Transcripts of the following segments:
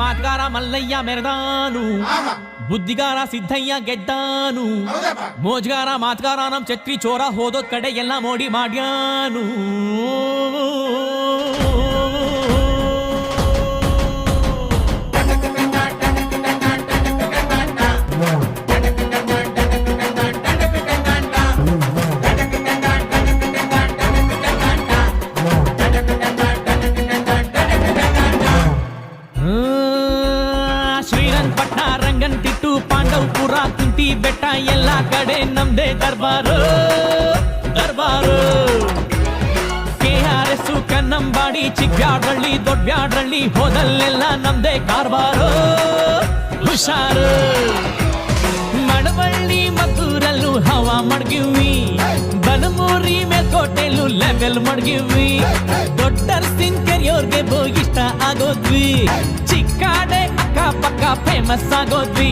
ಮಾತ್ಗಾರ ಮಲ್ಲಯ್ಯ ಮೆರೆದಾನು, ಬುದ್ಧಿಗಾರ ಸಿದ್ದಯ್ಯ ಗೆದ್ದಾನು, ಮೋಜ್ಗಾರ ಮಾತ್ಗಾರ ನಮ್ ಚಕ್ರಿ ಚೋರ ಹೋದೋದ್ ಕಡೆ ಎಲ್ಲ ಮೋಡಿ ಮಾಡ್ಯಾನು. ಪಾಂಡವಪುರ ಕುಂಟಿ ಬೆಟ್ಟ ಎಲ್ಲ ಕಡೆ ನಮ್ದೇ ದರ್ಬಾರು ದರ್ಬಾರು. KRS ಕನ್ನಂಬಾಡಿ ಚಿಕ್ಕಬ್ಯಾಡಳ್ಳಿ ದೊಡ್ಡಬ್ಯಾಡಳ್ಳಿ ಹೋದಲ್ಲೆಲ್ಲ ನಮ್ದೇ ಕಾರ್ಬಾರು ಹುಷಾರು. ಮಡವಳ್ಳಿ ಮದ್ದೂರಲ್ಲೂ ಹವಾ ಮಡ್ಗಿವಿ, ಬನಮೂರಿ ಮೇಲ್ಕೋಟೆಲ್ಲೂ ಲೆವೆಲ್ ಮಡ್ಗಿವಿ, ದೊಡ್ಡರ್ಸಿನ್ ಕೆರೆಯೋರ್ಗೆ ಇಷ್ಟ ಆಗೋದ್ವಿ, ಚಿಕ್ಕಾಡೆ ಅಕ್ಕಪಕ್ಕ ಫೇಮಸ್ ಆಗೋದ್ವಿ,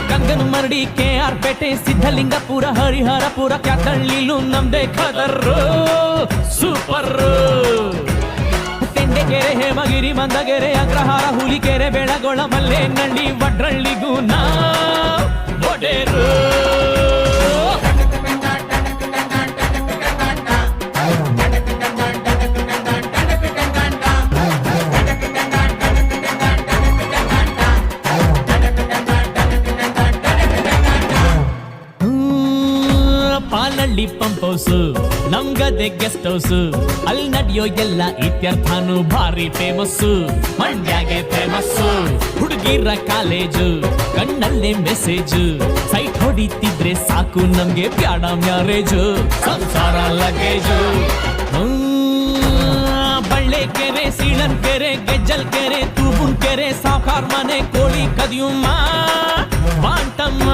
ಕಂಗನ ಮರಡಿ KR ಪೇಟೆ ಸಿದ್ಧಲಿಂಗಪುರ ಹರಿಹರಪುರ ಕ್ಯಾತಳ್ಳಿಲೂ ನಮ್ದೇ ಖದರ್ರು ಸೂಪರ್. ತೆಂಡೆಕೆರೆ ಹೇಮಗಿರಿ ಮಂದಗೆರೆ ಅಗ್ರಹಾರ ಹುಲಿಕೆರೆ ಬೆಳಗೊಳ ಮಲ್ಲೇನಹಳ್ಳಿ ವಡ್ರಳ್ಳಿಗೂ ನಾ ಒಡೆರು. ಪಾಲಳ್ಳಿ ಪಂಪ್ ಹೌಸ್ ನಮ್ಗದೆ ಗೆಸ್ಟ್ ಹೌಸ್, ಅಲ್ಲಿ ನಡೆಯೋ ಎಲ್ಲ ಇತ್ಯರ್ಥಾನು ಭಾರಿ ಫೇಮಸ್, ಮಂಡ್ಯಾಗೆ ಫೇಮಸ್. ಹುಡುಗಿರ ಕಾಲೇಜು ಕಣ್ಣಲ್ಲೇ ಮೆಸೇಜ್, ಸೈಟ್ ಹೊಡಿತಿದ್ರೆ ಸಾಕು ನಮ್ಗೆ ಬ್ಯಾಡ ಮ್ಯಾರೇಜು, ಸಂಸಾರ ಲಗೇಜು. ಬಳ್ಳೆಕೆರೆ ಸೀಳನ್ ಕೆರೆ ಗೆಜ್ಜಲ್ ಕೆರೆ ತೂಬುನ್ ಕೆರೆ ಸಾವ್ಕಾರ್ ಮನೆ ಕೋಳಿ ಕದಿಯುಮ್ಮ ಬಾಂಟಮ್ಮ,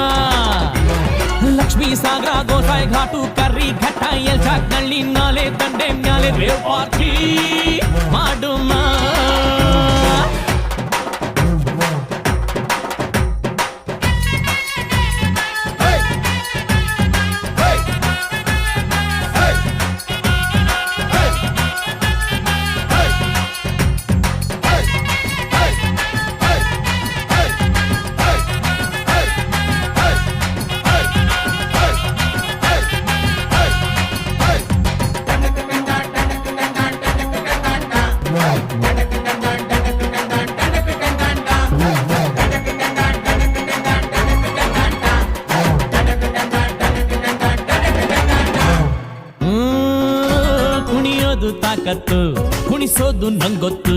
ಲಕ್ಷ್ಮೀ ಸಾಗರ ಗೋಸಾಯಿ ಘಾಟು ಕರ್ರಿ ಘಟ್ಟ ಎಲ್ಚಾಕ್ನಳ್ಳಿ ನಾಲೆ ದಂಡೆ ಮ್ಯಾಲೆ ರೇವ್ ಪಾರ್ಟಿ ಮಾಡುಮ್ಮ. ತಾಕತ್ತು ಕುಣಿಸೋದು ನಂಗೊತ್ತು,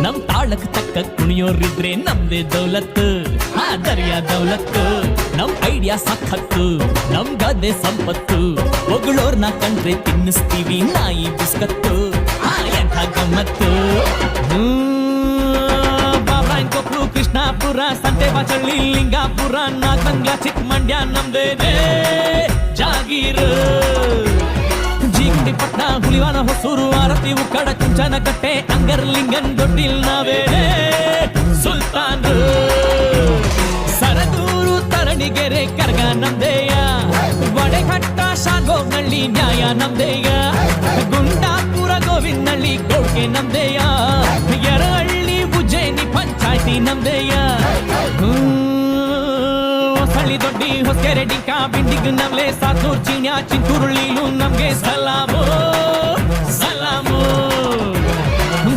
ನಮ್ ತಾಳಕ್ ತಕ್ಕ ಕುಣಿಯೋರಿದ್ರೆ ನಮ್ದೇ ದೌಲತ್ತು, ದರ್ಯಾ ದೌಲತ್ತು. ನಮ್ ಐಡಿಯಾ ಸಖತ್ತು, ನಮ್ ಗದೆ ಸಂಪತ್ತು, ಹೊಗಳೋರ್ನ ಕಂಡ್ರೆ ತಿನ್ನಿಸ್ತೀವಿ ನಾಯಿ ಬಿಸ್ಕತ್ತು, ಎಂಥ ಗಮ್ಮತ್ತು. ಬಾಬಾಯನ್ಕೊಪ್ಲು ಕೃಷ್ಣಾಪುರ ಸಂತೆ ಬಾಚಳ್ಳಿ ಲಿಂಗಾಪುರ ನಾಗಮಂಗ್ಲ ಚಿಕ್ಕಮಂಡ್ಯ ನಮ್ದೇನೆ ಜಾಗೀರು. ಪಟ್ನ ಹುಲಿವಾನ ಹೊಸೂರು ಆರತಿ ಉಕ್ಕಡ ಕುಂಚನ ಕಟ್ಟೆ ಅಂಗರ್ಲಿಂಗನ್ ದೊಡ್ಡಿಲ್ ನಾವೇನೆ ಸುಲ್ತಾನ್. ಸರಗೂರು ತರಣಿಗೆರೆ ಕರ್ಗ ನಮ್ದೇಯ, ವಡೆಘಟ್ಟ ಶಾಗೋನಹಳ್ಳಿ ನ್ಯಾಯ ನಮ್ದೇಯ, ಗುಂಡಾಪುರ ಗೋವಿಂದಹಳ್ಳಿ ಕೋಡ್ಗೆ ನಮ್ದೇಯ, ಯರಹಳ್ಳಿ ಉಜ್ಜಯಿನಿ ಪಂಚಾಯ್ತಿ ನಮ್ದೇಯ, ಹೊಸಳ್ಳಿ ದೊಡ್ಡಿ ಹೊಸಕೆರೆ ಡಿಂಕ ಬಿಂಡಿಗ್ ನಮ್ಲೆ ಸಾತೂರ್ ಚೀನ್ಯಾ ಚಿಂತೂರುಳ್ಳಿಲೂ ನಮ್ಗೆ ಸಲಾಮು ಸಲಾಮು.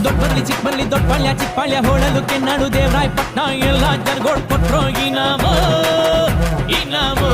ದೊಡ್ಡಬರ್ಲಿ ಚಿಕ್ಕಬರ್ಲಿ ದೊಡ್ಡಪಾಳ್ಯ ಚಿಕ್ಕಪಾಳ್ಯ ಹೋಳಲು ಕೆನ್ನಾಡು ದೇವರಾಯಪಟ್ಟಣ ಎಲ್ಲ ಜರ್ಗೋಡ್ ಕೊಟ್ರೋ ಇನಾಮು ಇನಾಮು.